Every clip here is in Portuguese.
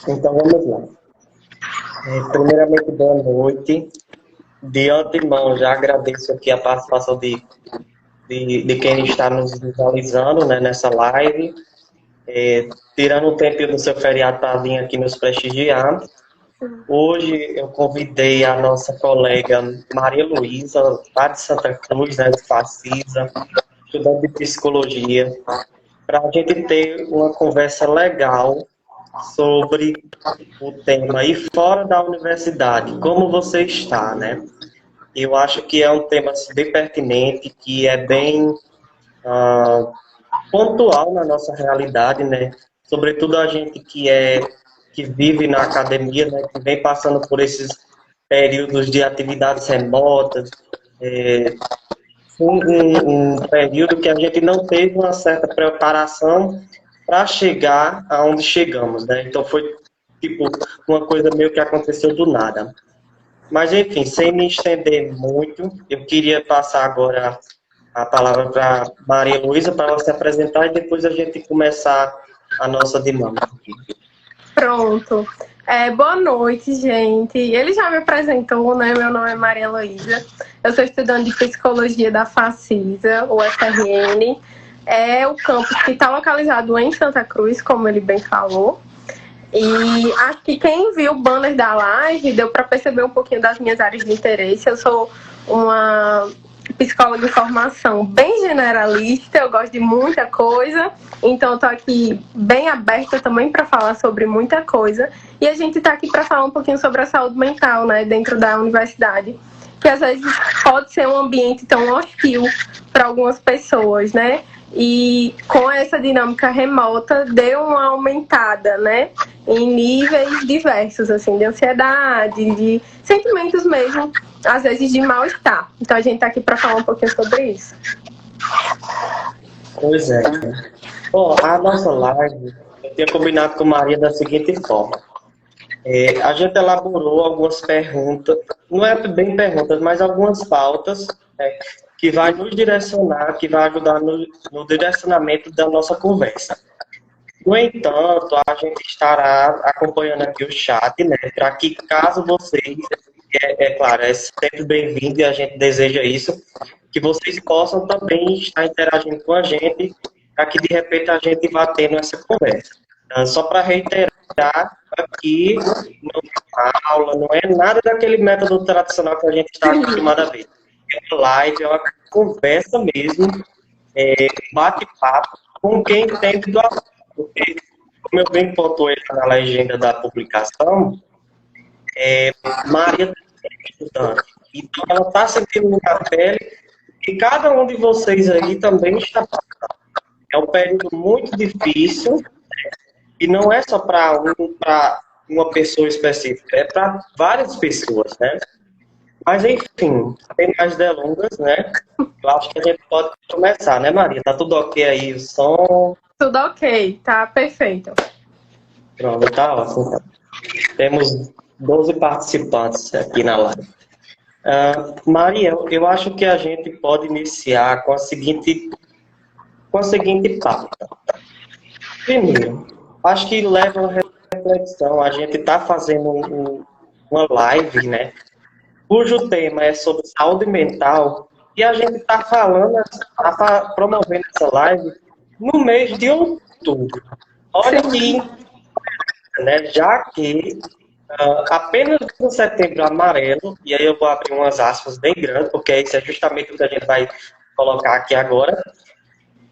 Então vamos lá. Primeiramente, boa noite. De antemão, já agradeço aqui a participação de quem está nos visualizando, né, nessa live, tirando um tempinho do seu feriado para vir aqui nos prestigiar. Hoje eu convidei a nossa colega Maria Luísa, lá de Santa Cruz, né, de Facisa, estudante de psicologia, para a gente ter uma conversa legal sobre o tema e fora da universidade, como você está, né? Eu acho que é um tema bem pertinente, que é bem pontual na nossa realidade, né? Sobretudo a gente que vive na academia, né? Que vem passando por esses períodos de atividades remotas, um período que a gente não teve uma certa preparação para chegar aonde chegamos, né? Então foi tipo uma coisa meio que aconteceu do nada. Mas enfim, sem me estender muito, eu queria passar agora a palavra para Maria Luísa para ela se apresentar e depois a gente começar a nossa dinâmica. Pronto. Boa noite, gente. Ele já me apresentou, né? Meu nome é Maria Luísa. Eu sou estudante de psicologia da Facisa, UFRN. É o campus que está localizado em Santa Cruz, como ele bem falou. E acho que quem viu o banner da live deu para perceber um pouquinho das minhas áreas de interesse. Eu sou uma psicóloga de formação bem generalista, eu gosto de muita coisa, então eu tô aqui bem aberta também para falar sobre muita coisa. E a gente tá aqui para falar um pouquinho sobre a saúde mental, né, dentro da universidade, que às vezes pode ser um ambiente tão hostil para algumas pessoas, né? E com essa dinâmica remota deu uma aumentada, né, em níveis diversos, assim, de ansiedade, de sentimentos mesmo, às vezes de mal-estar. Então a gente tá aqui para falar um pouquinho sobre isso. Pois é. Bom, a nossa live, eu tinha combinado com Maria da seguinte forma. A gente elaborou algumas perguntas, não é bem perguntas, mas algumas pautas, que vai nos direcionar, que vai ajudar no direcionamento da nossa conversa. No entanto, a gente estará acompanhando aqui o chat, né, para que caso vocês, claro, é sempre bem-vindo e a gente deseja isso, que vocês possam também estar interagindo com a gente, para que de repente a gente vá tendo essa conversa. Só para reiterar, aqui não é aula, não é nada daquele método tradicional que a gente está acostumado a ver. É uma live, é uma conversa mesmo, bate-papo com quem entende do assunto. Porque, como eu bem pontuei na legenda da publicação, Maria é estudante. Então, ela está sentindo na pele que cada um de vocês aí também está passando. É um período muito difícil, né? E não é só para uma pessoa específica, é para várias pessoas, né? Mas, enfim, sem mais delongas, né? Eu acho que a gente pode começar, né, Maria? Tá tudo ok aí, o som? Tudo ok, tá perfeito. Pronto, tá ótimo. Temos 12 participantes aqui na live. Maria, eu acho que a gente pode iniciar com a seguinte pauta. Primeiro, acho que leva uma reflexão. A gente está fazendo uma live, né? Cujo tema é sobre saúde mental, e a gente está promovendo essa live no mês de outubro. Olha que, né, já que apenas no Setembro Amarelo, e aí eu vou abrir umas aspas bem grandes, porque isso é justamente o que a gente vai colocar aqui agora,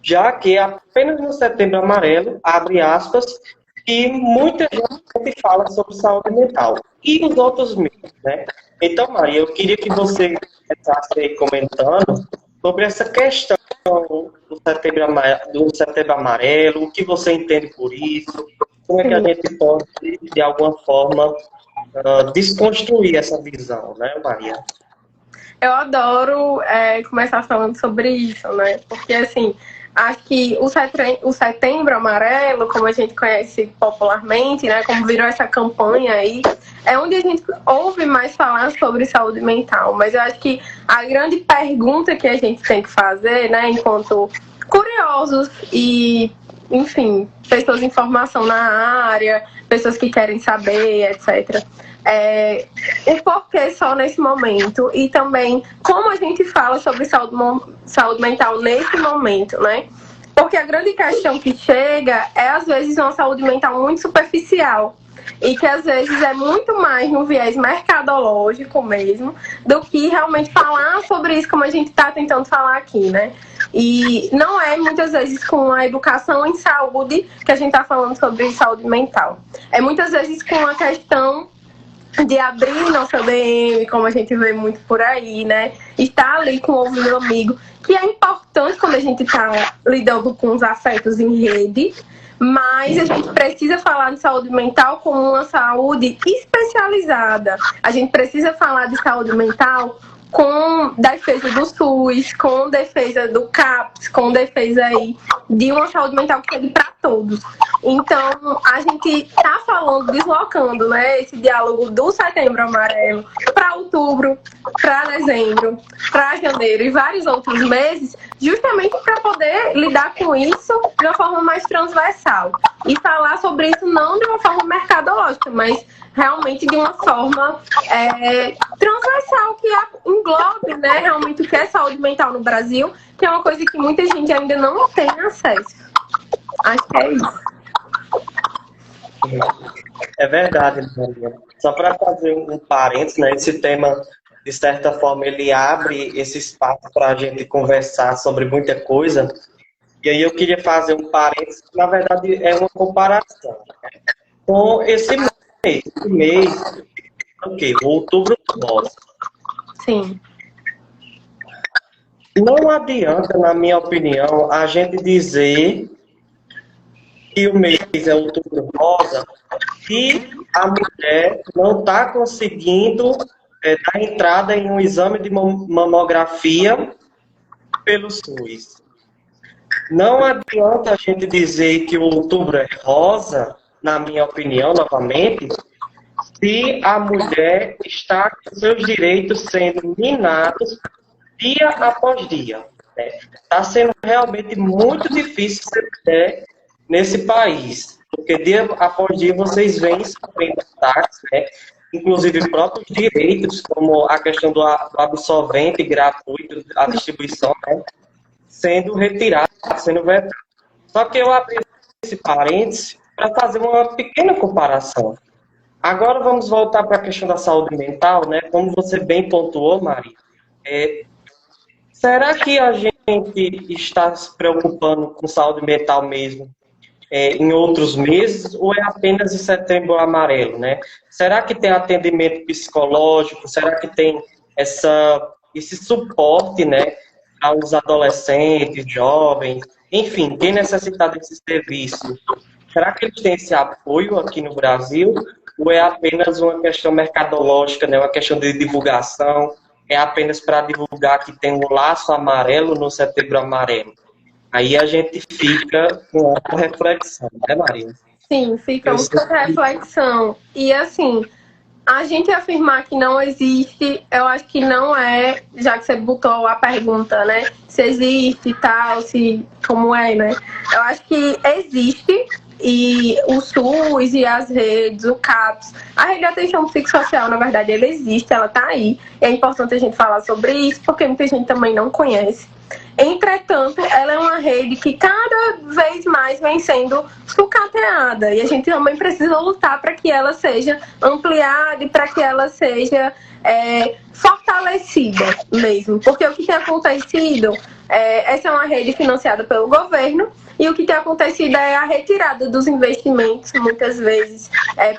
já que apenas no Setembro Amarelo, abre aspas, e muita gente fala sobre saúde mental. E os outros mitos, né? Então, Maria, eu queria que você começasse aí comentando sobre essa questão do Setembro Amarelo, o que você entende por isso, como é que a gente pode, de alguma forma, desconstruir essa visão, né, Maria? Eu adoro começar falando sobre isso, né? Porque, assim, acho que o Setembro Amarelo, como a gente conhece popularmente, né, como virou essa campanha aí, é onde a gente ouve mais falar sobre saúde mental. Mas eu acho que a grande pergunta que a gente tem que fazer, né, enquanto curiosos e, enfim, pessoas em formação na área, pessoas que querem saber, etc. O porquê só nesse momento e também como a gente fala sobre saúde mental nesse momento, né? Porque a grande questão que chega é, às vezes, uma saúde mental muito superficial e que, às vezes, é muito mais no viés mercadológico mesmo do que realmente falar sobre isso como a gente está tentando falar aqui, né? E não é, muitas vezes, com a educação em saúde que a gente está falando sobre saúde mental. É, muitas vezes, com a questão de abrir nossa DM, como a gente vê muito por aí, né? Estar ali com o ouvido amigo, que é importante quando a gente está lidando com os afetos em rede, mas a gente precisa falar de saúde mental como uma saúde especializada. A gente precisa falar de saúde mental com defesa do SUS, com defesa do CAPS, com defesa aí de uma saúde mental que seja para todos. Então, a gente está falando, deslocando, né, esse diálogo do Setembro Amarelo para outubro, para dezembro, para janeiro e vários outros meses, justamente para poder lidar com isso de uma forma mais transversal. E falar sobre isso não de uma forma mercadológica, mas realmente de uma forma transversal, que englobe, né, realmente o que é saúde mental no Brasil, que é uma coisa que muita gente ainda não tem acesso. Acho que é isso. É verdade, Maria. Só para fazer um parênteses, né, esse tema, de certa forma, ele abre esse espaço para a gente conversar sobre muita coisa. E aí eu queria fazer um parênteses, que na verdade é uma comparação, né, com esse mês, o Outubro Rosa. Sim. Não adianta, na minha opinião, a gente dizer que o mês é Outubro Rosa se a mulher não está conseguindo dar entrada em um exame de mamografia pelo SUS. Não adianta a gente dizer que o Outubro é rosa, na minha opinião, novamente, se a mulher está com seus direitos sendo minados dia após dia. Está sendo realmente muito difícil ser mulher nesse país, porque dia após dia vocês vêm sofrendo ataques, né? Inclusive próprios direitos, como a questão do absolvente gratuito, a distribuição, né? Sendo retirado, sendo vetado. Só que eu abri esse parênteses para fazer uma pequena comparação. Agora vamos voltar para a questão da saúde mental, né? Como você bem pontuou, Maria. Será que a gente está se preocupando com saúde mental mesmo em outros meses ou é apenas em Setembro Amarelo, né? Será que tem atendimento psicológico? Será que tem esse suporte, né, aos adolescentes, jovens, enfim, quem necessita desse serviço? Será que eles têm esse apoio aqui no Brasil ou é apenas uma questão mercadológica, né, uma questão de divulgação? É apenas para divulgar que tem um laço amarelo no Setembro Amarelo? Aí a gente fica com outra reflexão, né, Maria? Sim, fica muita reflexão. E assim, a gente afirmar que não existe, eu acho que não é, já que você botou a pergunta, né? Se existe e tal, se como é, né? Eu acho que existe, e o SUS e as redes, o CAPS, a rede de atenção psicossocial, na verdade, ela existe, ela tá aí. E é importante a gente falar sobre isso, porque muita gente também não conhece. Entretanto, ela é uma rede que cada vez mais vem sendo sucateada e a gente também precisa lutar para que ela seja ampliada e para que ela seja fortalecida mesmo. Porque o que tem acontecido, essa é uma rede financiada pelo governo e o que tem acontecido é a retirada dos investimentos, muitas vezes,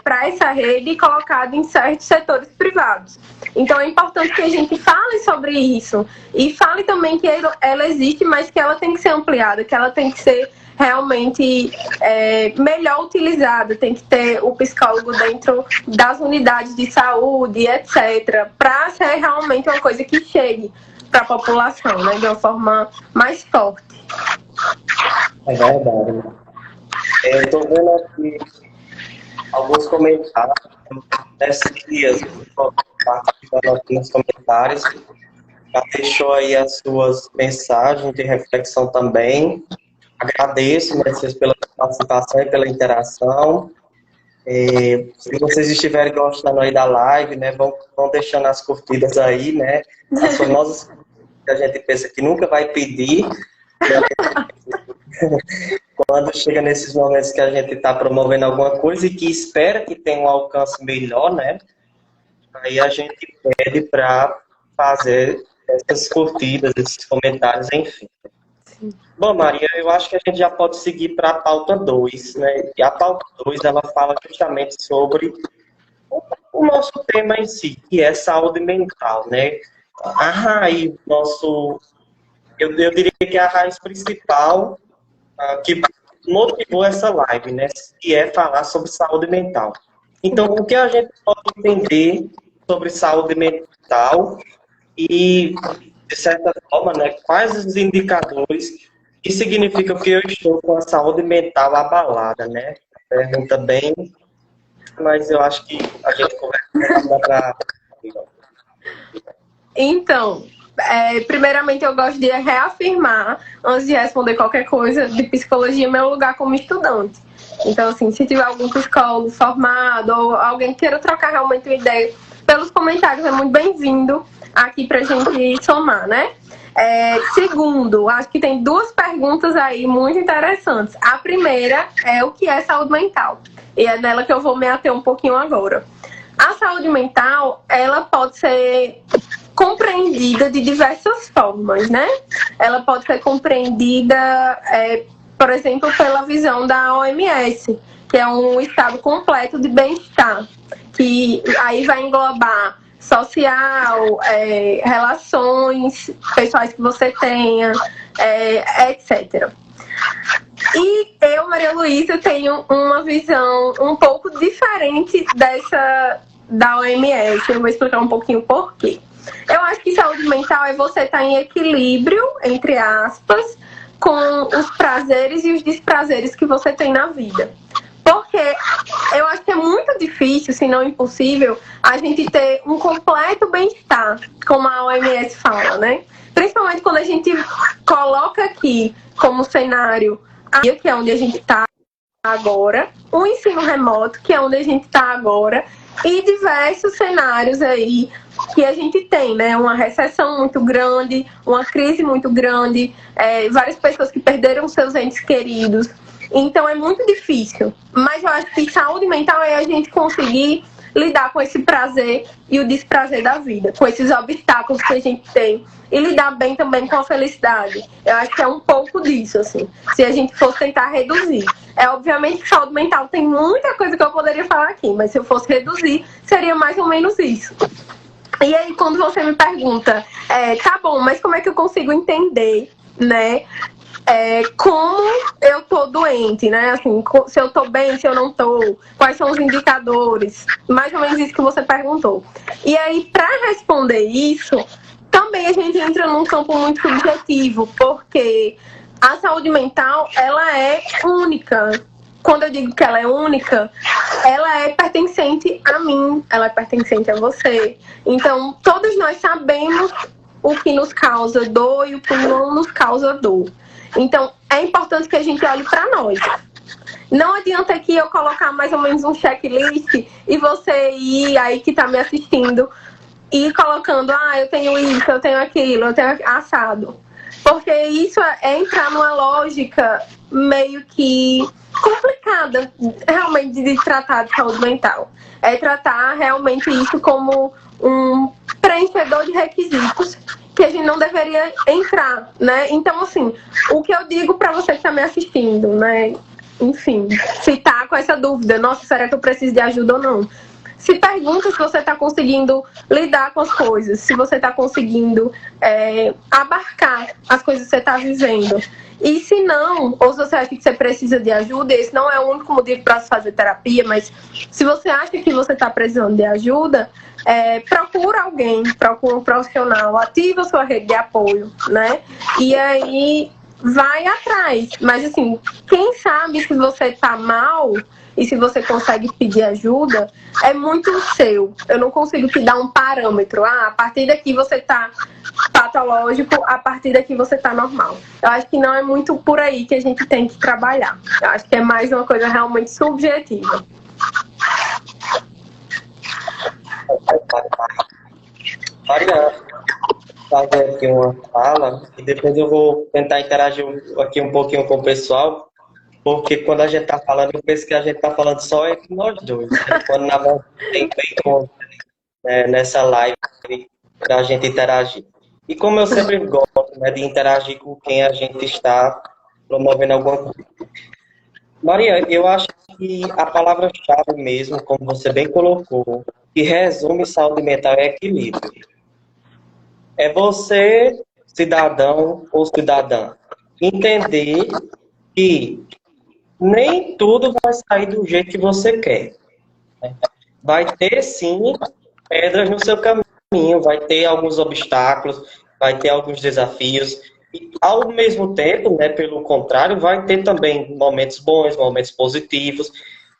para essa rede e colocada em certos setores privados. Então é importante que a gente fale sobre isso e fale também que ela existe, mas que ela tem que ser ampliada, que ela tem que ser realmente melhor utilizada, tem que ter o psicólogo dentro das unidades de saúde, etc., para ser realmente uma coisa que chegue para a população, né, de uma forma mais forte. É verdade. Eu estou vendo aqui alguns comentários nesses dias, participando aqui nos comentários, já deixou aí as suas mensagens de reflexão também. Agradeço, Mercedes, pela participação e pela interação. Se vocês estiverem gostando aí da live, né, vão deixando as curtidas aí, né? As famosas que a gente pensa que nunca vai pedir. Quando chega nesses momentos que a gente está promovendo alguma coisa e que espera que tenha um alcance melhor, né? Aí a gente pede para fazer essas curtidas, esses comentários, enfim. Bom, Maria, eu acho que a gente já pode seguir para a pauta 2, né? E a pauta 2, ela fala justamente sobre o nosso tema em si, que é saúde mental, né? A raiz, eu diria que é a raiz principal que motivou essa live, né? Que é falar sobre saúde mental. Então, o que a gente pode entender sobre saúde mental e, de certa forma, né, quais os indicadores que significam que eu estou com a saúde mental abalada, né? Pergunta bem, mas eu acho que a gente conversa para... Então, primeiramente eu gosto de reafirmar, antes de responder qualquer coisa, de psicologia, meu lugar como estudante. Então, assim, se tiver algum psicólogo formado ou alguém queira trocar realmente uma ideia, pelos comentários é muito bem-vindo aqui pra gente somar, né? Segundo, acho que tem duas perguntas aí muito interessantes. A primeira é o que é saúde mental. E é nela que eu vou me ater um pouquinho agora. A saúde mental, ela pode ser compreendida de diversas formas, né? Ela pode ser compreendida, por exemplo, pela visão da OMS, que é um estado completo de bem-estar, que aí vai englobar social, relações pessoais que você tenha, etc. E eu, Maria Luísa, tenho uma visão um pouco diferente dessa da OMS. Eu vou explicar um pouquinho por quê. Eu acho que saúde mental é você estar em equilíbrio, entre aspas, com os prazeres e os desprazeres que você tem na vida. Porque eu acho que é muito difícil, se não impossível, a gente ter um completo bem-estar, como a OMS fala, né? Principalmente quando a gente coloca aqui como cenário, que é onde a gente está agora, o ensino remoto, que é onde a gente está agora, e diversos cenários aí que a gente tem, né? Uma recessão muito grande, uma crise muito grande, várias pessoas que perderam seus entes queridos. Então é muito difícil. Mas eu acho que saúde mental é a gente conseguir lidar com esse prazer e o desprazer da vida, com esses obstáculos que a gente tem. E lidar bem também com a felicidade. Eu acho que é um pouco disso, assim. Se a gente fosse tentar reduzir. Obviamente que saúde mental tem muita coisa que eu poderia falar aqui, mas se eu fosse reduzir, seria mais ou menos isso. E aí, quando você me pergunta, tá bom, mas como é que eu consigo entender, né? Como eu tô doente, né? Assim, se eu tô bem, se eu não tô, quais são os indicadores? Mais ou menos isso que você perguntou. E aí, para responder isso, também a gente entra num campo muito subjetivo, porque a saúde mental, ela é única. Quando eu digo que ela é única, ela é pertencente a mim, ela é pertencente a você. Então, todos nós sabemos o que nos causa dor e o que não nos causa dor. Então, é importante que a gente olhe para nós. Não adianta aqui eu colocar mais ou menos um checklist e você ir aí que está me assistindo ir colocando, eu tenho isso, eu tenho aquilo, eu tenho assado. Porque isso é entrar numa lógica meio que complicada, realmente, de tratar de saúde mental. É tratar realmente isso como um preenchedor de requisitos que a gente não deveria entrar, né? Então, assim, o que eu digo para você que está me assistindo, né? Enfim, se tá com essa dúvida, nossa, será que eu preciso de ajuda ou não? Se pergunta se você está conseguindo lidar com as coisas, se você está conseguindo abarcar as coisas que você está vivendo. E se não, ou se você acha que você precisa de ajuda, esse não é o único motivo para se fazer terapia, mas se você acha que você está precisando de ajuda, procura alguém, procura um profissional, ativa a sua rede de apoio, né? E aí vai atrás. Mas assim, quem sabe se você está mal e se você consegue pedir ajuda, é muito seu. Eu não consigo te dar um parâmetro. A partir daqui você está patológico, a partir daqui você está normal. Eu acho que não é muito por aí que a gente tem que trabalhar. Eu acho que é mais uma coisa realmente subjetiva. Maria, fazer aqui uma fala e depois eu vou tentar interagir aqui um pouquinho com o pessoal, porque quando a gente está falando, eu penso que a gente está falando só entre nós dois, né? Quando na verdade tem bem nessa live para a gente interagir. E como eu sempre gosto, né, de interagir com quem a gente está promovendo alguma coisa. Maria, eu acho que a palavra-chave mesmo, como você bem colocou, que resume saúde mental é equilíbrio. É você, cidadão ou cidadã, entender que nem tudo vai sair do jeito que você quer. Vai ter, sim, pedras no seu caminho, vai ter alguns obstáculos, vai ter alguns desafios. E, ao mesmo tempo, né, pelo contrário, vai ter também momentos bons, momentos positivos.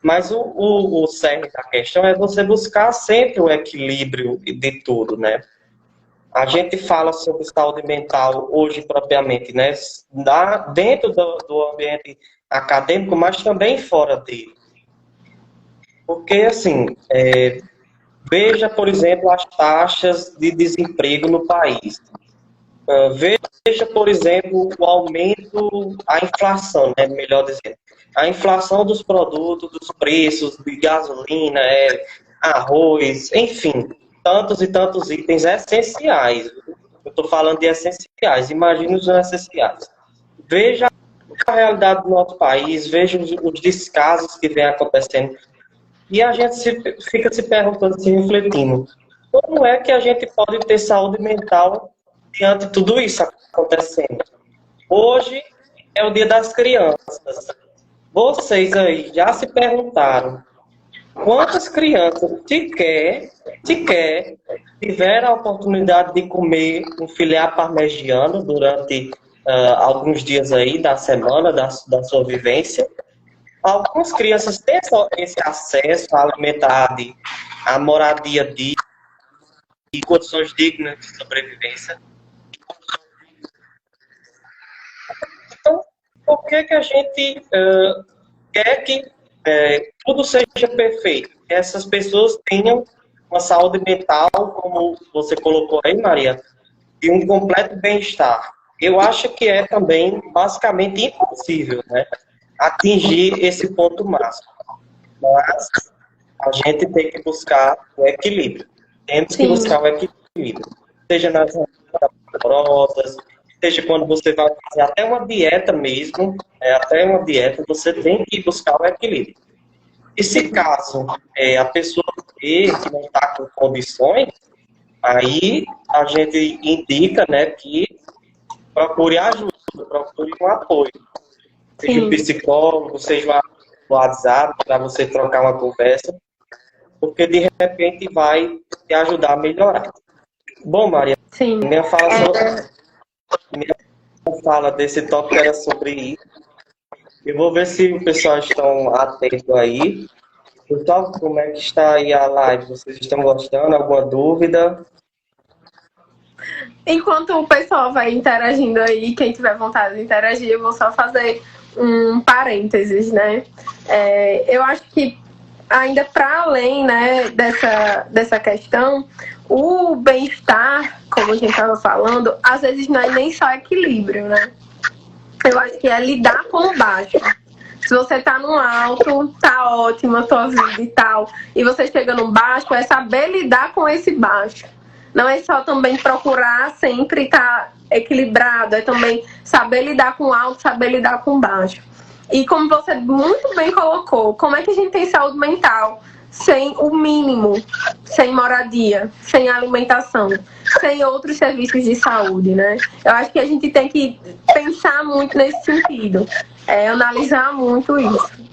Mas o cerne da questão é você buscar sempre o equilíbrio de tudo, né? A gente fala sobre saúde mental hoje propriamente, né? Dentro do ambiente acadêmico, mas também fora dele. Porque, assim, veja, por exemplo, as taxas de desemprego no país. Veja, por exemplo, o aumento, a inflação, né, melhor dizendo. A inflação dos produtos, dos preços de gasolina, arroz, enfim, tantos e tantos itens essenciais. Eu estou falando de essenciais, imagine os não essenciais. Veja a realidade do nosso país, veja os descasos que vem acontecendo. E a gente fica se perguntando, se refletindo, como é que a gente pode ter saúde mental diante de tudo isso acontecendo? Hoje é o Dia das Crianças. Vocês aí já se perguntaram quantas crianças sequer tiveram a oportunidade de comer um filé parmegiano durante alguns dias aí da semana, da sua vivência? Algumas crianças têm esse acesso à alimentação, à moradia digna e condições dignas de sobrevivência. Então, por que a gente quer que tudo seja perfeito? Que essas pessoas tenham uma saúde mental, como você colocou aí, Maria, de um completo bem-estar. Eu acho que é também basicamente impossível, né, atingir esse ponto máximo. Mas a gente tem que buscar o equilíbrio. Temos que buscar o equilíbrio. Seja nas amorosas, seja quando você vai fazer até uma dieta mesmo, até uma dieta, você tem que buscar o equilíbrio. E se caso a pessoa vê que não está com condições, aí a gente indica, né, que procure ajuda, procure um apoio. Seja o psicólogo, seja o WhatsApp, para você trocar uma conversa, porque de repente vai te ajudar a melhorar. Bom, Maria, minha fala desse tópico era sobre isso. Eu vou ver se o pessoal estão atento aí. Pessoal, como é que está aí a live? Vocês estão gostando? Alguma dúvida? Enquanto o pessoal vai interagindo aí, quem tiver vontade de interagir, eu vou só fazer um parênteses, né? Eu acho que ainda para além, né, dessa questão, o bem-estar, como a gente estava falando, às vezes não é nem só equilíbrio, né? Eu acho que é lidar com o baixo. Se você tá no alto, tá ótima a tua vida e tal, e você chega no baixo, é saber lidar com esse baixo. Não é só também procurar sempre estar equilibrado, é também saber lidar com o alto, saber lidar com o baixo. E como você muito bem colocou, como é que a gente tem saúde mental sem o mínimo, sem moradia, sem alimentação, sem outros serviços de saúde, né? Eu acho que a gente tem que pensar muito nesse sentido, analisar muito isso.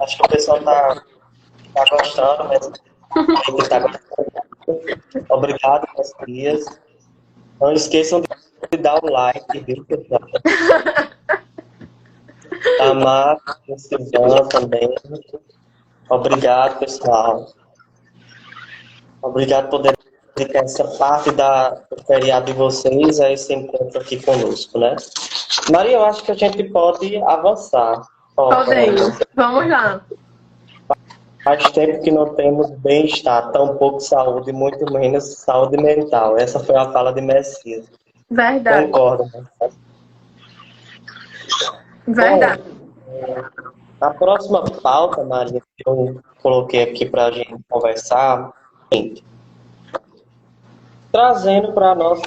Acho que o pessoal tá gostando, mas tá gostando. Obrigado, meus dias. Não esqueçam de dar o like, viu, pessoal? Amar, o Silvana também. Obrigado, pessoal. Obrigado por dedicar essa parte do feriado de vocês a esse encontro aqui conosco, né? Maria, eu acho que a gente pode avançar. Podemos. Vamos lá. Faz tempo que não temos bem-estar, tão pouco saúde, muito menos saúde mental. Essa foi a fala de Messias. Verdade. Concordo. Verdade. Bom, a próxima pauta, Maria, que eu coloquei aqui para a gente conversar, trazendo para a nossa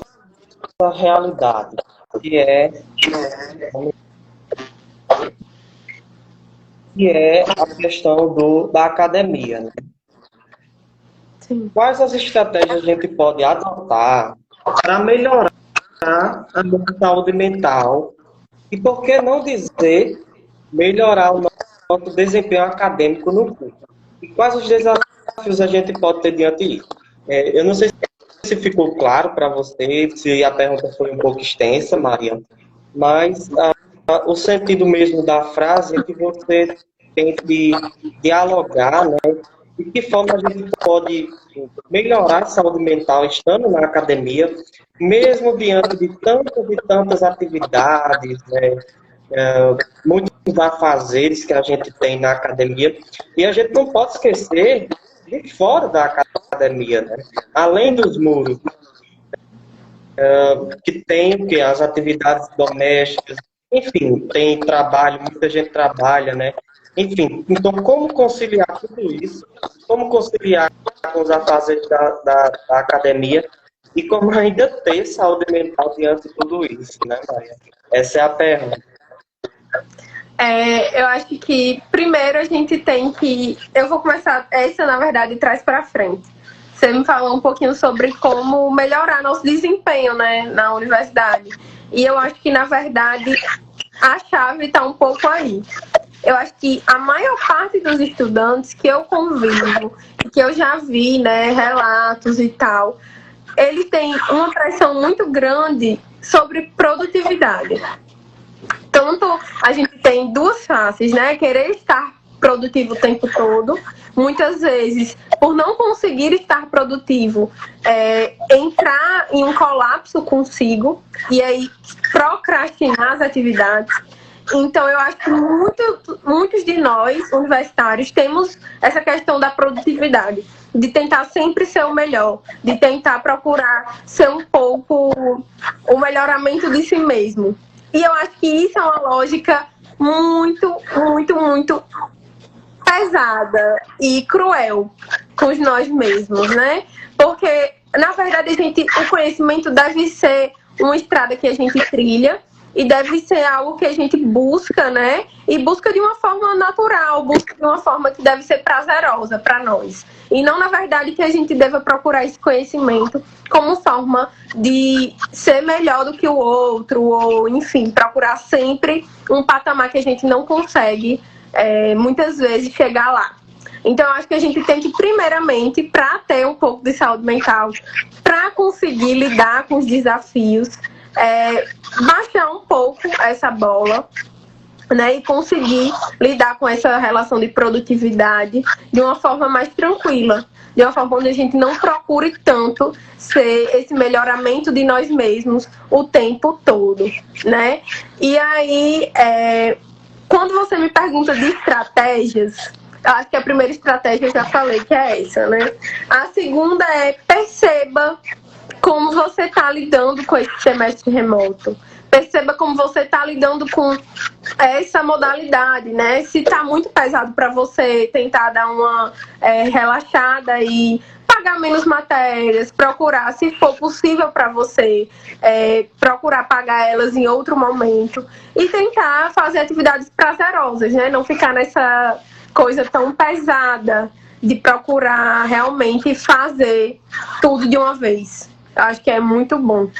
realidade, que é a questão da academia. Né? Sim. Quais as estratégias a gente pode adotar para melhorar a nossa saúde mental e, por que não dizer, melhorar o nosso desempenho acadêmico no curso? E quais os desafios a gente pode ter diante disso? Eu não sei se ficou claro para você, se a pergunta foi um pouco extensa, Maria, mas o sentido mesmo da frase é que você tem que dialogar, né? De que forma a gente pode melhorar a saúde mental estando na academia, mesmo diante de tantas atividades, né? Muitos afazeres que a gente tem na academia, e a gente não pode esquecer de fora da academia, né? Além dos muros, que tem as atividades domésticas, enfim, tem trabalho, muita gente trabalha, né? Enfim, então como conciliar tudo isso? Como conciliar com os afazeres da academia e como ainda ter saúde mental diante de tudo isso, né, Maria? Essa é a pergunta. Eu acho que primeiro a gente tem que... Eu vou começar essa, na verdade, de trás para frente. Você me falou um pouquinho sobre como melhorar nosso desempenho, né, na universidade. E eu acho que, na verdade, a chave está um pouco aí. Eu acho que a maior parte dos estudantes que eu convivo, que eu já vi, né, relatos e tal, eles têm uma pressão muito grande sobre produtividade. Tanto a gente tem duas faces, né? Querer estar produtivo o tempo todo. Muitas vezes, por não conseguir estar produtivo, entrar em um colapso consigo e aí procrastinar as atividades. Então, eu acho que muitos de nós, universitários, temos essa questão da produtividade, de tentar sempre ser o melhor, de tentar procurar ser um pouco o melhoramento de si mesmo. E eu acho que isso é uma lógica muito, muito, muito pesada e cruel com nós mesmos, né? Porque, na verdade, o conhecimento deve ser uma estrada que a gente trilha e deve ser algo que a gente busca, né? E busca de uma forma natural, busca de uma forma que deve ser prazerosa para nós. E não, na verdade, que a gente deva procurar esse conhecimento como forma de ser melhor do que o outro, ou, enfim, procurar sempre um patamar que a gente não consegue, muitas vezes, chegar lá. Então, eu acho que a gente tem que, primeiramente, para ter um pouco de saúde mental, para conseguir lidar com os desafios, baixar um pouco essa bola, né, e conseguir lidar com essa relação de produtividade de uma forma mais tranquila, de uma forma onde a gente não procure tanto ser esse melhoramento de nós mesmos o tempo todo, né? E aí, quando você me pergunta de estratégias, eu acho que a primeira estratégia eu já falei que é essa, né? A segunda é perceba como você está lidando com esse semestre remoto. Perceba como você está lidando com essa modalidade, né? Se está muito pesado para você, tentar dar uma relaxada e pagar menos matérias, procurar, se for possível para você, procurar pagar elas em outro momento e tentar fazer atividades prazerosas, né? Não ficar nessa coisa tão pesada de procurar realmente fazer tudo de uma vez. Eu acho que é muito bom.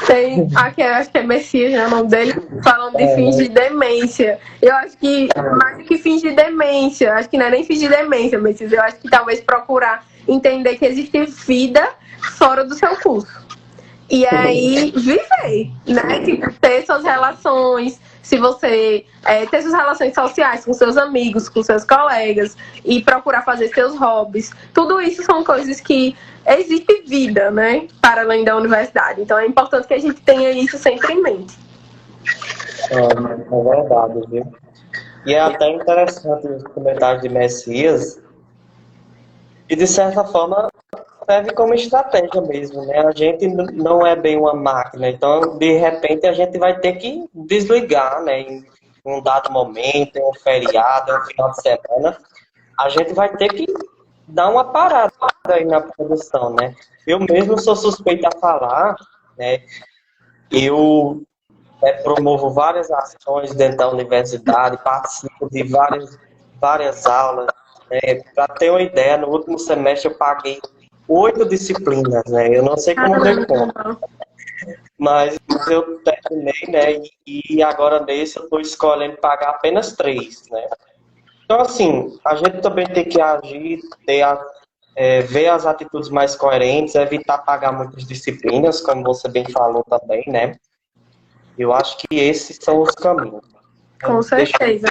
Tem aqui, acho que é Messias, né, o nome dele, falando de fins de demência. Eu acho que mais do que fins de demência, acho que não é nem fins de demência, Messias. Eu acho que talvez procurar entender que existe vida fora do seu curso. E aí viver, né? Tipo, ter suas relações, se você ter suas relações sociais com seus amigos, com seus colegas e procurar fazer seus hobbies. Tudo isso são coisas que existe vida, né, para além da universidade. Então é importante que a gente tenha isso sempre em mente. É verdade, viu? E é até interessante os comentários de Messias, e de certa forma serve como estratégia mesmo, né? A gente não é bem uma máquina, então de repente a gente vai ter que desligar, né? Em um dado momento, em um feriado, em um final de semana, a gente vai ter que dar uma parada aí na produção, né? Eu mesmo sou suspeito a falar, né? Eu promovo várias ações dentro da universidade, participo de várias aulas. Para ter uma ideia, no último semestre eu paguei 8 disciplinas, né? Eu não sei como deu conta, mas eu terminei, né? E agora nesse eu estou escolhendo pagar apenas 3, né? Então, assim, a gente também tem que agir, ver as atitudes mais coerentes, evitar pagar muitas disciplinas, como você bem falou também, né? Eu acho que esses são os caminhos. Com certeza.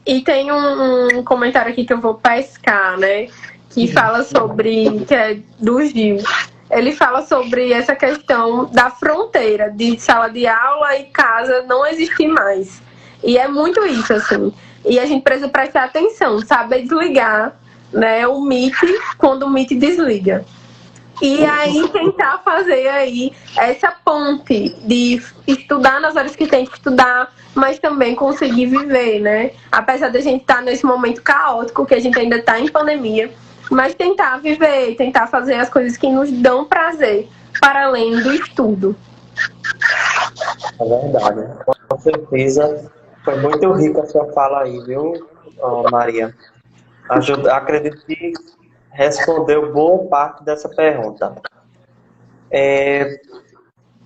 E tem um comentário aqui que eu vou pescar, né? Que fala sobre, que é do Gil. Ele fala sobre essa questão da fronteira de sala de aula e casa não existir mais. E é muito isso, assim. E a gente precisa prestar atenção, saber desligar, né, o Meet quando o Meet desliga. E aí tentar fazer aí essa ponte de estudar nas horas que tem que estudar, mas também conseguir viver, né? Apesar de a gente estar nesse momento caótico, que a gente ainda está em pandemia, mas tentar viver, tentar fazer as coisas que nos dão prazer, para além do estudo. É verdade. Com certeza. Foi muito rica a sua fala aí, viu, Maria? Acredito que respondeu boa parte dessa pergunta.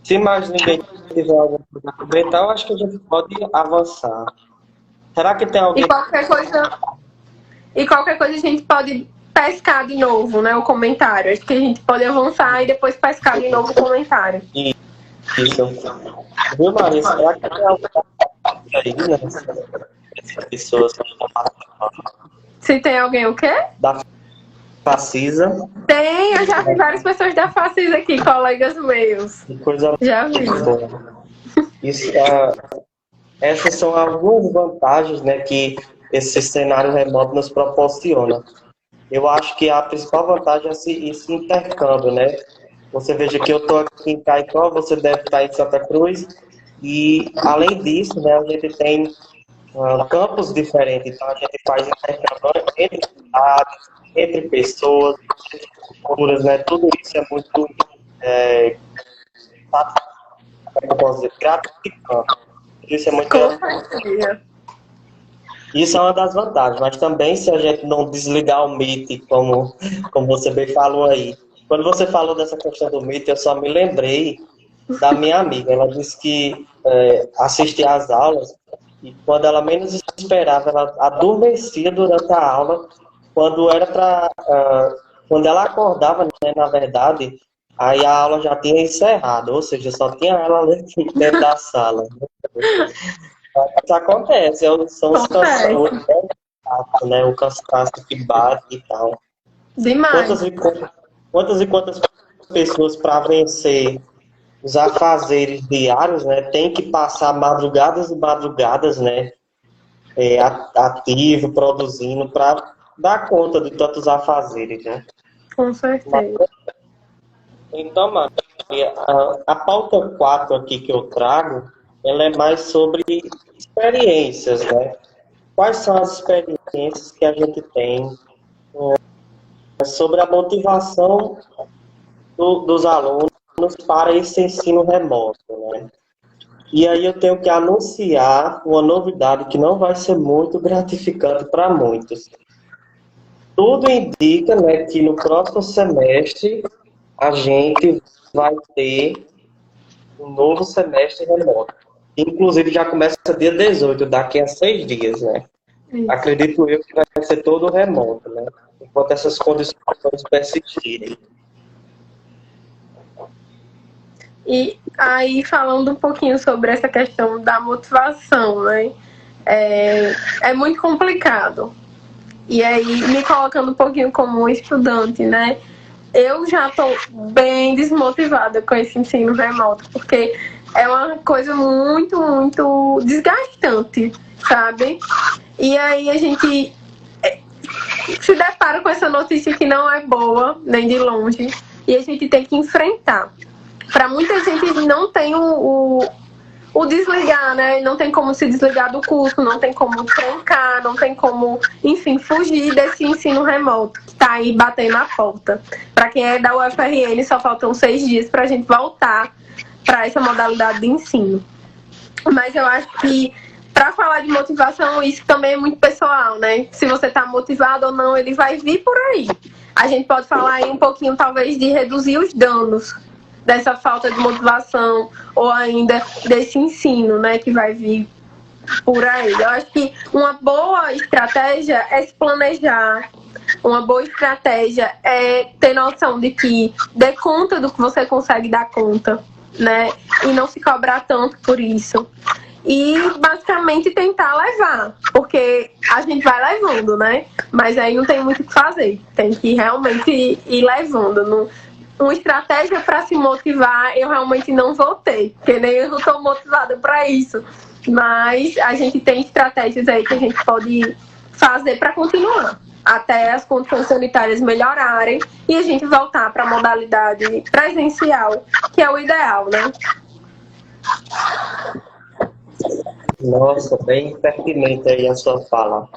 Se mais ninguém tiver alguma coisa a comentar, eu acho que a gente pode avançar. Será que tem alguém... E qualquer coisa a gente pode pescar de novo, né, o comentário. Acho que a gente pode avançar e depois pescar de novo o comentário. Isso. Viu, Maria? Será que tem alguém aí, né? Essas pessoas que estão participando? Se tem alguém o quê? Da Facisa. Tem, eu já vi várias pessoas da Facisa aqui, colegas meus. Que coisa já vi. boa. Isso, essas são algumas vantagens, né, que esse cenário remoto nos proporciona. Eu acho que a principal vantagem é esse intercâmbio, né? Você veja que eu estou aqui em Caicó, você deve estar em Santa Cruz, e além disso, né, a gente tem campos diferentes, então a gente faz intercâmbio entre cidades, entre pessoas, entre culturas, né? Tudo isso é muito como eu posso dizer, gratificante. Isso é muito. Isso é uma das vantagens, mas também se a gente não desligar o Meet, como você bem falou aí. Quando você falou dessa questão do Meet, eu só me lembrei da minha amiga. Ela disse que assistia às aulas e quando ela menos esperava, ela adormecia durante a aula. Quando ela acordava, né, na verdade, aí a aula já tinha encerrado, ou seja, só tinha ela dentro da sala. Isso acontece, são os cansaços, né? O cansaço que bate e tal. Demais. Quantas e quantas pessoas para vencer os afazeres diários, né? Tem que passar madrugadas e madrugadas, né? Ativo, produzindo, para dar conta de tantos afazeres, né? Com certeza. Então, Maria, a pauta 4 aqui que eu trago, ela é mais sobre experiências, né? Quais são as experiências que a gente tem sobre a motivação dos alunos para esse ensino remoto, né? E aí eu tenho que anunciar uma novidade que não vai ser muito gratificante para muitos. Tudo indica, né, que no próximo semestre a gente vai ter um novo semestre remoto. Inclusive já começa dia 18, daqui a 6 dias, né? Acredito eu que vai ser todo remoto, né? Enquanto essas condições persistirem. E aí, falando um pouquinho sobre essa questão da motivação, né? É muito complicado. E aí, me colocando um pouquinho como estudante, né? Eu já estou bem desmotivada com esse ensino remoto, porque é uma coisa muito, muito desgastante, sabe? E aí a gente se depara com essa notícia que não é boa, nem de longe, e a gente tem que enfrentar. Para muita gente não tem o desligar, né? Não tem como se desligar do curso, não tem como trancar, não tem como, enfim, fugir desse ensino remoto que tá aí batendo na porta. Para quem é da UFRN, só faltam 6 dias para a gente voltar para essa modalidade de ensino. Mas eu acho que, para falar de motivação, isso também é muito pessoal, né? Se você tá motivado ou não, ele vai vir por aí. A gente pode falar aí um pouquinho, talvez, de reduzir os danos dessa falta de motivação ou ainda desse ensino, né, que vai vir por aí. Eu acho que uma boa estratégia é se planejar. Uma boa estratégia é ter noção de que dê conta do que você consegue dar conta, né? E não se cobrar tanto por isso. E basicamente tentar levar, porque a gente vai levando, né? Mas aí não tem muito o que fazer. Tem que realmente ir levando. Uma estratégia para se motivar eu realmente não vou ter, porque nem eu estou motivada para isso. Mas a gente tem estratégias aí que a gente pode fazer para continuar, até as condições sanitárias melhorarem e a gente voltar para a modalidade presencial, que é o ideal, né? Nossa, bem pertinente aí a sua fala.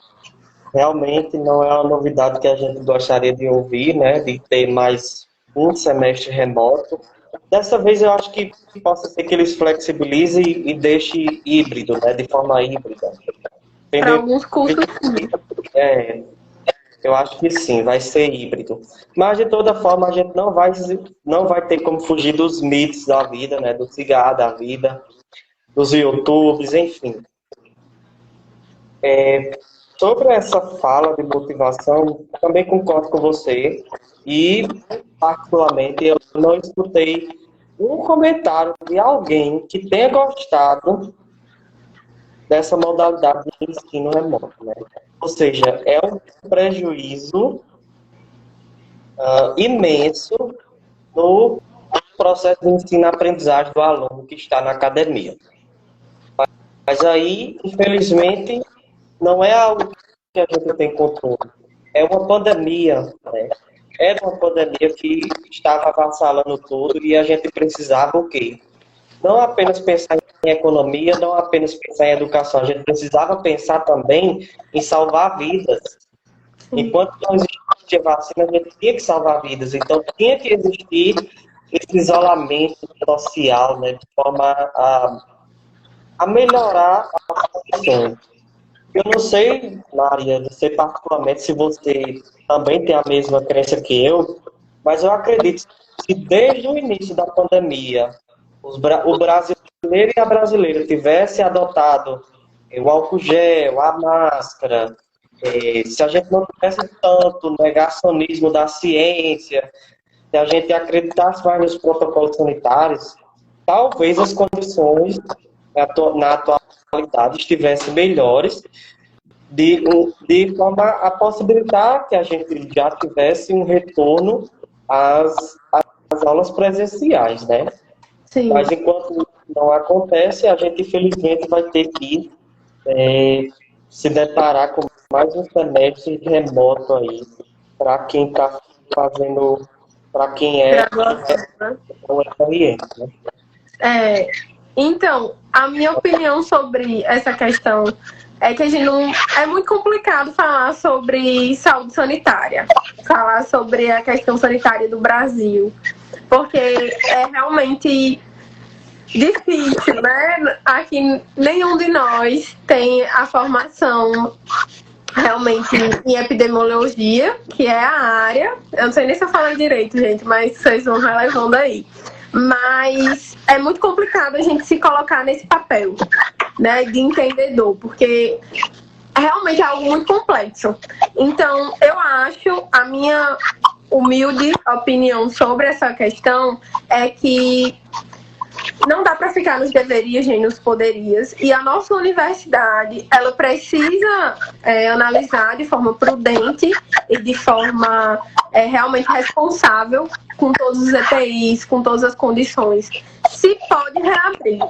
Realmente não é uma novidade que a gente gostaria de ouvir, né? De ter mais um semestre remoto. Dessa vez eu acho que possa ser que eles flexibilizem e deixem híbrido, né? De forma híbrida. Para alguns cursos, sim. Eu acho que sim, vai ser híbrido. Mas de toda forma a gente não vai ter como fugir dos mitos da vida, né? Do cigarro da vida, dos YouTubes, enfim. Sobre essa fala de motivação, também concordo com você e, particularmente, eu não escutei um comentário de alguém que tenha gostado dessa modalidade de ensino remoto, né? Ou seja, é um prejuízo imenso no processo de ensino-aprendizagem do aluno que está na academia. Mas aí, infelizmente, não é algo que a gente tem controle. É uma pandemia, né? Era uma pandemia que estava avassalando tudo e a gente precisava o quê? Não apenas pensar em economia, não apenas pensar em educação, a gente precisava pensar também em salvar vidas. Enquanto não existia vacina, a gente tinha que salvar vidas. Então, tinha que existir esse isolamento social, né, de forma a melhorar as condições. Eu não sei, Maria, não sei particularmente se você também tem a mesma crença que eu, mas eu acredito que desde o início da pandemia, o brasileiro e a brasileira tivessem adotado o álcool gel, a máscara, se a gente não tivesse tanto negacionismo da ciência, se a gente acreditasse mais nos protocolos sanitários, talvez as condições na atualidade estivessem melhores, de forma a possibilitar que a gente já tivesse um retorno às aulas presenciais, né? Sim. Mas enquanto não acontece, a gente infelizmente vai ter que se deparar com mais um semestre remoto aí, para quem está fazendo, para quem é o FRN, né? Então, a minha opinião sobre essa questão é que a gente não. É muito complicado falar sobre saúde sanitária, falar sobre a questão sanitária do Brasil, porque é realmente difícil, né? Aqui nenhum de nós tem a formação realmente em epidemiologia, que é a área. Eu não sei nem se eu falo direito, gente, mas vocês vão relevando aí. Mas é muito complicado a gente se colocar nesse papel, né, de entendedor, porque realmente é algo muito complexo. Então, eu acho, a minha humilde opinião sobre essa questão é que não dá para ficar nos deverias nem nos poderias. E a nossa universidade, ela precisa analisar de forma prudente e de forma realmente responsável, com todos os EPIs, com todas as condições, se pode reabrir.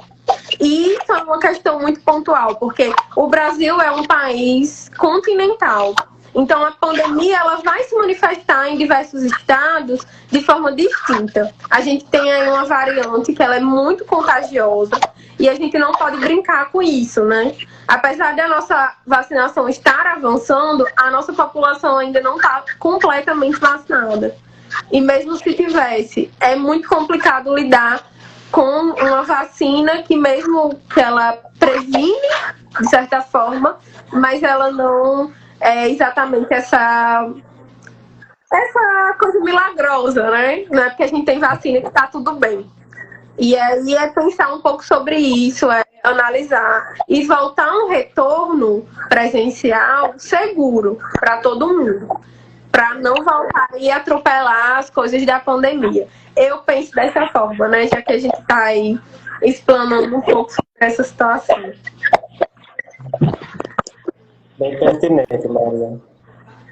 E isso é uma questão muito pontual, porque o Brasil é um país continental. Então, a pandemia ela vai se manifestar em diversos estados de forma distinta. A gente tem aí uma variante que ela é muito contagiosa e a gente não pode brincar com isso, né? Apesar da nossa vacinação estar avançando, a nossa população ainda não está completamente vacinada. E mesmo se tivesse, é muito complicado lidar com uma vacina que mesmo que ela previne, de certa forma, mas ela não é exatamente essa coisa milagrosa, né? Não é porque a gente tem vacina que tá tudo bem. E aí é pensar um pouco sobre isso, analisar e voltar a um retorno presencial seguro para todo mundo, para não voltar e atropelar as coisas da pandemia. Eu penso dessa forma, né? Já que a gente está aí explanando um pouco sobre essa situação. Bem pertinente, Maria.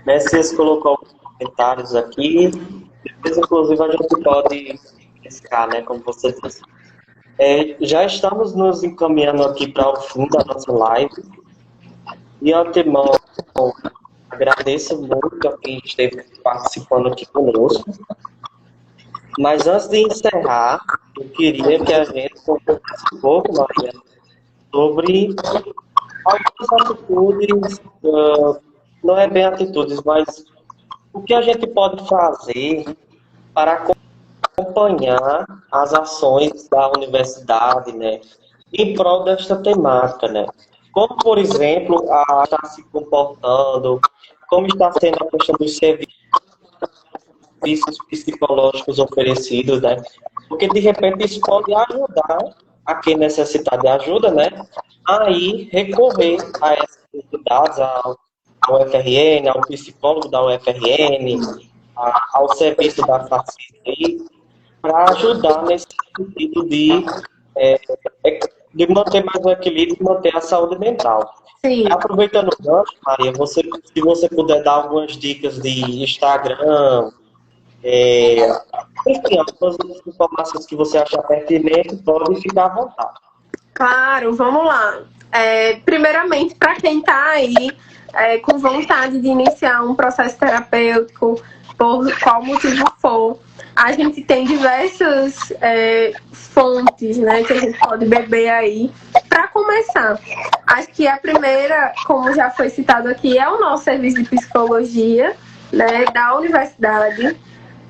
Messias colocou alguns comentários aqui. Depois, inclusive, a gente pode pescar, né? Como você disse. Já estamos nos encaminhando aqui para o fim da nossa live. De antemão, agradeço muito a quem esteve participando aqui conosco. Mas antes de encerrar, eu queria que a gente conversasse um pouco, Maria, sobre algumas atitudes, não é bem atitudes, mas o que a gente pode fazer para acompanhar as ações da universidade, né, em prol desta temática, né? Como, por exemplo, está se comportando, como está sendo a questão dos serviços psicológicos oferecidos, né? Porque, de repente, isso pode ajudar a quem necessita de ajuda, né? Aí recorrer a essas entidades, ao UFRN, ao psicólogo da UFRN, ao serviço da FACIS, para ajudar nesse sentido de manter mais o equilíbrio e manter a saúde mental. Sim. Aproveitando o gancho, Maria, se você puder dar algumas dicas de Instagram, enfim, algumas informações que você achar pertinente, pode ficar à vontade. Claro, vamos lá. Primeiramente, para quem está aí com vontade de iniciar um processo terapêutico, por qual motivo for, a gente tem diversas fontes, né, que a gente pode beber aí. Para começar, acho que a primeira, como já foi citado aqui, é o nosso serviço de psicologia, né, da universidade,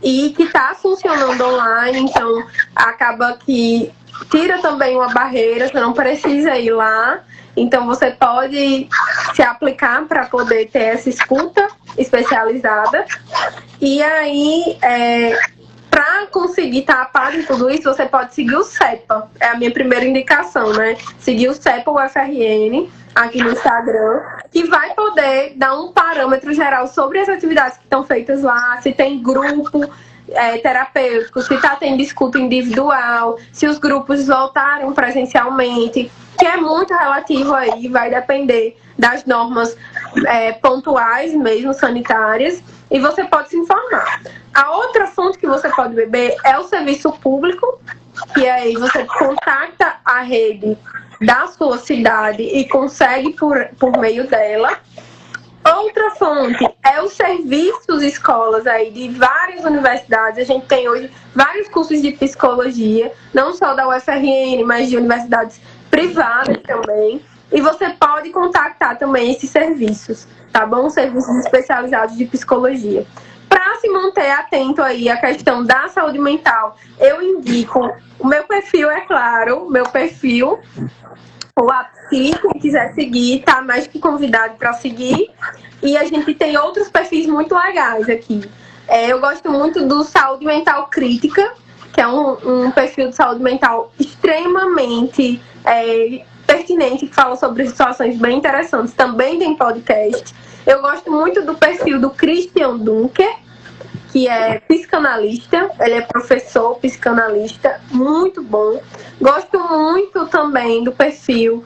e que está funcionando online, então acaba que tira também uma barreira, você não precisa ir lá, então você pode se aplicar para poder ter essa escuta especializada. E aí, para conseguir estar a par de tudo isso, você pode seguir o CEPA, é a minha primeira indicação, né? Seguir o CEPA UFRN aqui no Instagram, que vai poder dar um parâmetro geral sobre as atividades que estão feitas lá, se tem grupo terapêutico, se está tendo escuta individual, se os grupos voltaram presencialmente, que é muito relativo aí, vai depender das normas pontuais mesmo, sanitárias, e você pode se informar. A outra fonte que você pode beber é o serviço público, que aí você contacta a rede da sua cidade e consegue por meio dela. Outra fonte é os serviços escolas aí de várias universidades. A gente tem hoje vários cursos de psicologia, não só da UFRN, mas de universidades privadas também. E você pode contactar também esses serviços, tá bom? Serviços especializados de psicologia. Para se manter atento aí à questão da saúde mental, eu indico o meu perfil, é claro, meu perfil. O APSI, quem quiser seguir, tá mais que convidado para seguir. E a gente tem outros perfis muito legais aqui. Eu gosto muito do Saúde Mental Crítica, que é um perfil de saúde mental extremamente pertinente, que fala sobre situações bem interessantes. Também tem podcast. Eu gosto muito do perfil do Christian Dunker, que é psicanalista, ele é professor psicanalista, muito bom. Gosto muito também do perfil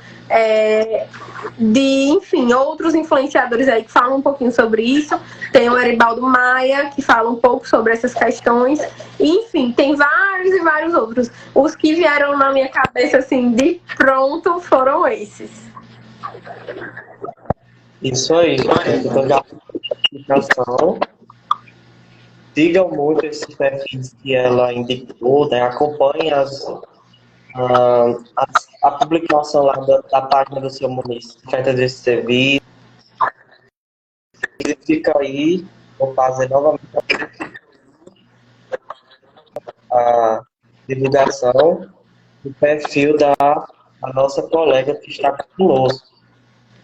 de, enfim, outros influenciadores aí que falam um pouquinho sobre isso. Tem o Eribaldo Maia, que fala um pouco sobre essas questões. Enfim, tem vários e vários outros. Os que vieram na minha cabeça, assim, de pronto, foram esses. Isso aí, então já explicação. Sigam muito esses perfis que ela indicou, né? Acompanhem a publicação lá da página do seu município, oferta desse serviço. E fica aí, vou fazer novamente a divulgação do perfil da nossa colega que está conosco.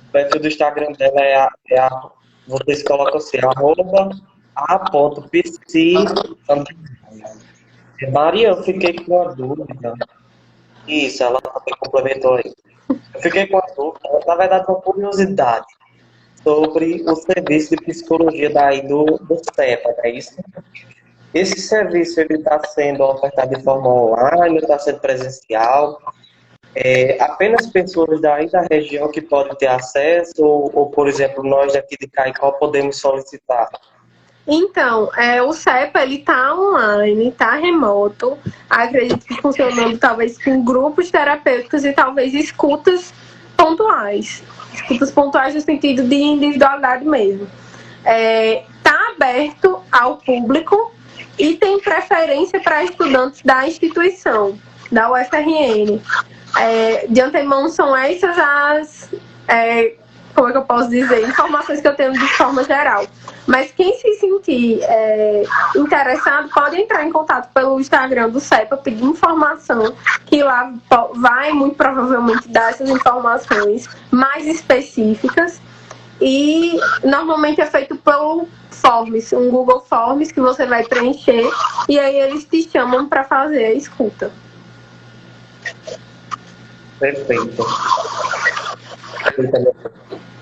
O perfil do Instagram dela vocês colocam assim, @a.pc. Maria, eu fiquei com uma dúvida. Isso, ela também complementou aí. Eu fiquei com uma dúvida, na verdade, uma curiosidade sobre o serviço de psicologia daí do CEPA, é isso? Esse serviço ele está sendo ofertado de forma online, está sendo presencial? Apenas pessoas daí da região que podem ter acesso, ou por exemplo, nós daqui de Caicó podemos solicitar? Então, o CEPA, ele tá online, tá remoto, acredito que funcionando talvez com grupos terapêuticos e talvez escutas pontuais no sentido de individualidade mesmo. Tá aberto ao público e tem preferência para estudantes da instituição, da UFRN. De antemão, são essas as... como é que eu posso dizer? Informações que eu tenho de forma geral. Mas quem se sentir interessado pode entrar em contato pelo Instagram do CEPA, pedir informação, que lá vai muito provavelmente dar essas informações mais específicas. E normalmente é feito pelo Forms, um Google Forms que você vai preencher e aí eles te chamam para fazer a escuta. Perfeito.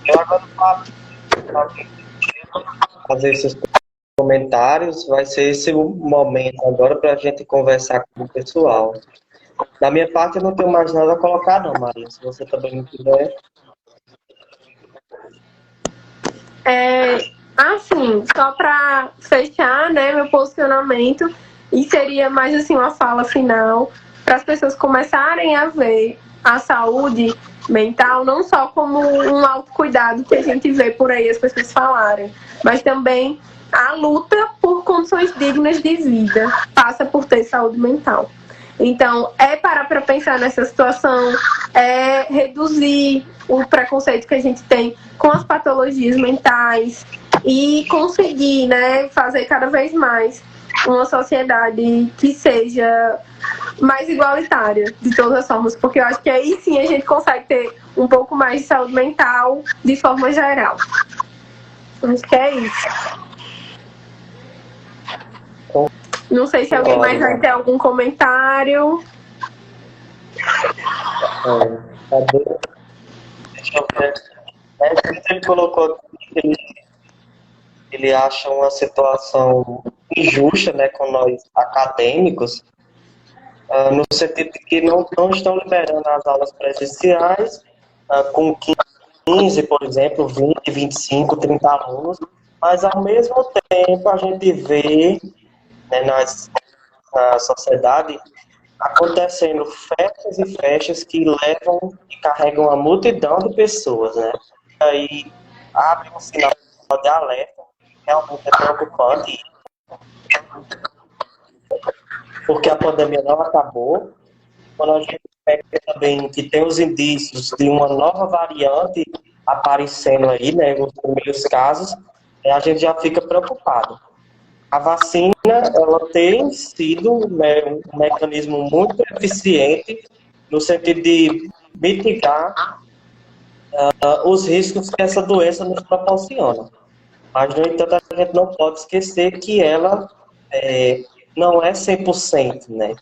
Eu agora vou fazer esses comentários, vai ser esse o momento agora para a gente conversar com o pessoal. Da minha parte, eu não tenho mais nada a colocar, não, Maria. Se você também não tiver. Assim, só para fechar, né, meu posicionamento, e seria mais assim uma fala final para as pessoas começarem a ver a saúde mental não só como um autocuidado que a gente vê por aí as pessoas falarem, mas também a luta por condições dignas de vida passa por ter saúde mental. Então, parar para pensar nessa situação, reduzir o preconceito que a gente tem com as patologias mentais e conseguir, né, fazer cada vez mais uma sociedade que seja mais igualitária, de todas as formas, porque eu acho que aí sim a gente consegue ter um pouco mais de saúde mental de forma geral. Acho que é isso. Não sei se alguém mais vai ter algum comentário. Deixa eu ver. Ele colocou que ele acha uma situação injusta, né, com nós acadêmicos, no sentido de que não estão liberando as aulas presenciais com 15, por exemplo, 20, 25, 30 alunos, mas ao mesmo tempo a gente vê, né, na sociedade acontecendo festas e festas que levam e carregam uma multidão de pessoas, né? E aí abre um sinal de alerta, realmente é preocupante, porque a pandemia não acabou. Quando a gente pega também que tem os indícios de uma nova variante aparecendo aí, né, nos primeiros casos, a gente já fica preocupado. A vacina, ela tem sido, né, um mecanismo muito eficiente no sentido de mitigar os riscos que essa doença nos proporciona. Mas, no entanto, a gente não pode esquecer que ela não é 100%, né?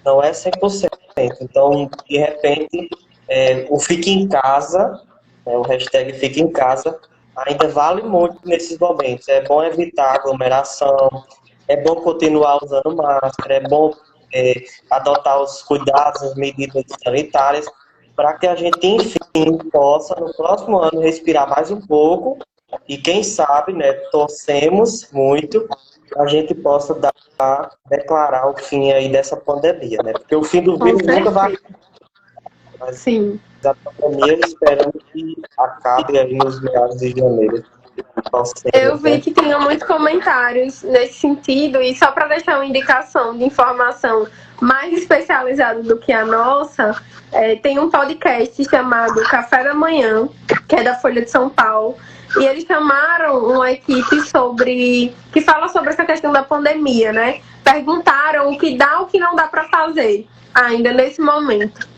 Não é 100%. Então, de repente, o fique em casa, né, o hashtag fique em casa, ainda vale muito nesses momentos. É bom evitar aglomeração, é bom continuar usando máscara, é bom adotar os cuidados, as medidas sanitárias, para que a gente, enfim, possa, no próximo ano, respirar mais um pouco e, quem sabe, né, torcemos muito, a gente possa declarar o fim aí dessa pandemia, né? Porque o fim do vírus nunca vai acabar. Mas Sim. a pandemia esperamos que acabe aí nos meados de janeiro. Eu vi que tinha muitos comentários nesse sentido, e só para deixar uma indicação de informação mais especializada do que a nossa, tem um podcast chamado Café da Manhã, que é da Folha de São Paulo, e eles chamaram uma equipe que fala sobre essa questão da pandemia, né? Perguntaram o que dá e o que não dá para fazer ainda nesse momento.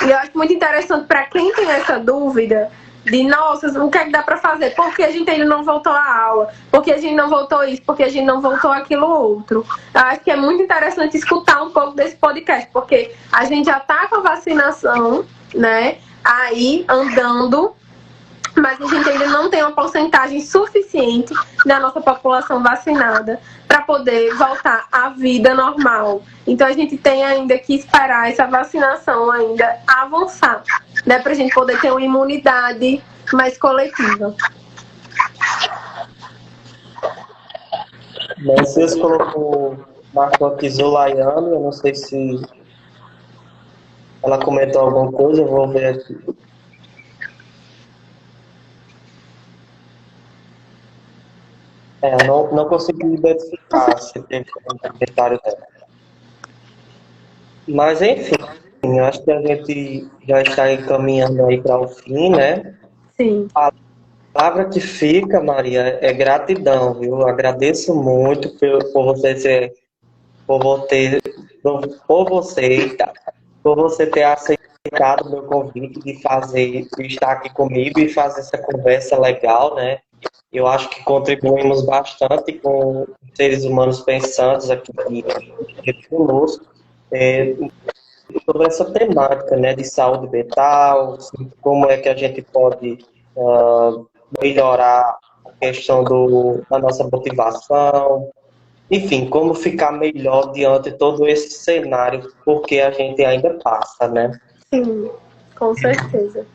E eu acho muito interessante para quem tem essa dúvida de, nossa, o que é que dá para fazer? Por que a gente ainda não voltou à aula? Por que a gente não voltou isso? Por que a gente não voltou aquilo outro? Eu acho que é muito interessante escutar um pouco desse podcast, porque a gente já está com a vacinação, né, aí andando, mas a gente ainda não tem uma porcentagem suficiente da nossa população vacinada para poder voltar à vida normal. Então a gente tem ainda que esperar essa vacinação ainda avançar, né, para a gente poder ter uma imunidade mais coletiva. Vocês marcou aqui Zulaiane, eu não sei se ela comentou alguma coisa, eu vou ver aqui. Não consegui identificar se teve um comentário dela. Mas, enfim, acho que a gente já está encaminhando aí para o fim, né? Sim. A palavra que fica, Maria, é gratidão, viu? Eu agradeço muito por você ter aceitado o meu convite de estar aqui comigo e fazer essa conversa legal, né? Eu acho que contribuímos bastante com seres humanos pensantes aqui conosco sobre essa temática, né, de saúde mental, como é que a gente pode melhorar a questão da nossa motivação, enfim, como ficar melhor diante de todo esse cenário, porque a gente ainda passa, né? Sim, com certeza.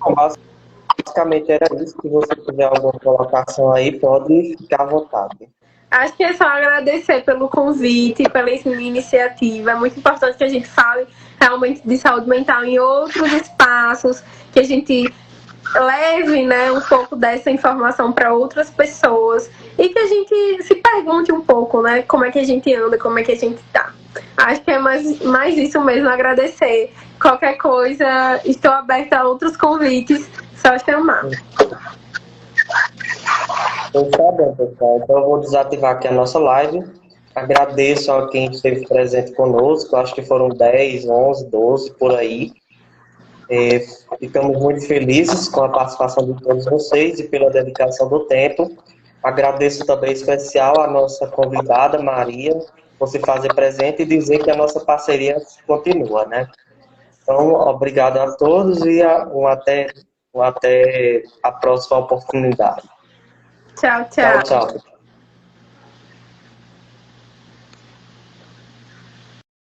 Basicamente era isso. Se você tiver alguma colocação aí, pode ficar à vontade. Acho que é só agradecer pelo convite, pela iniciativa. É muito importante que a gente fale realmente de saúde mental em outros espaços, que a gente leve, né, um pouco dessa informação para outras pessoas e que a gente se pergunte um pouco, né, como é que a gente anda, como é que a gente tá. Acho que é mais isso mesmo, agradecer. Qualquer coisa, estou aberta a outros convites, só chamar. Então, tá bom, pessoal. Então, eu vou desativar aqui a nossa live. Agradeço a quem esteve presente conosco. Acho que foram 10, 11, 12 por aí. Ficamos muito felizes com a participação de todos vocês e pela dedicação do tempo. Agradeço também em especial a nossa convidada, Maria, por se fazer presente e dizer que a nossa parceria continua, né? Então, obrigado a todos e até a próxima oportunidade. Tchau, tchau. Tchau, tchau.